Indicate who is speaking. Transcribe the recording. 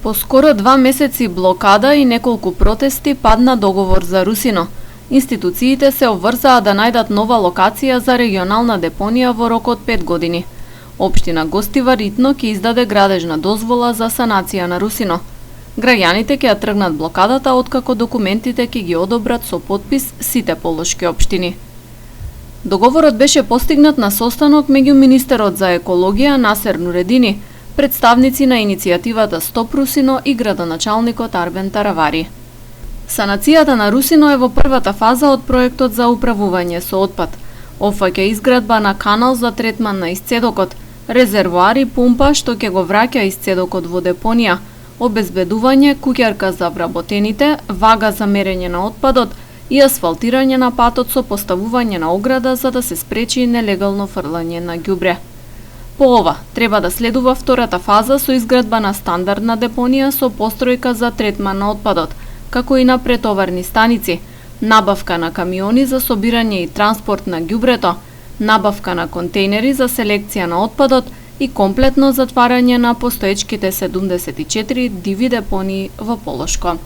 Speaker 1: По скоро 2 месеци блокада и неколку протести падна договор за Русино. Институциите се обврзаа да најдат нова локација за регионална депонија во рок од 5 години. Општина Гостивар итно ќе издаде градежна дозвола за санација на Русино. Граѓаните ќе ја тргнат блокадата откако документите ќе ги одобрат со потпис сите полошки општини. Договорот беше постигнат на состанок меѓу министерот за екологија Насер Нуредини, представници на иницијативата Стоп Русино и градоначалникот Арбен Таравари. Санацијата на Русино е во првата фаза од проектот за управување со отпад. Опфаќа изградба на канал за третман на исцедокот, резервоар и пумпа што ќе го враќа исцедокот во депонија, обезбедување куќарка за вработените, вага за мерење на отпадот и асфалтирање на патот со поставување на ограда за да се спречи нелегално фрлање на ѓубре. По ова, треба да следува втората фаза со изградба на стандардна депонија со постројка за третман на отпадот, како и на претоварни станици, набавка на камиони за собирање и транспорт на ѓубрето, набавка на контейнери за селекција на отпадот и комплетно затварање на постоечките 74 диви депонии во Полошко.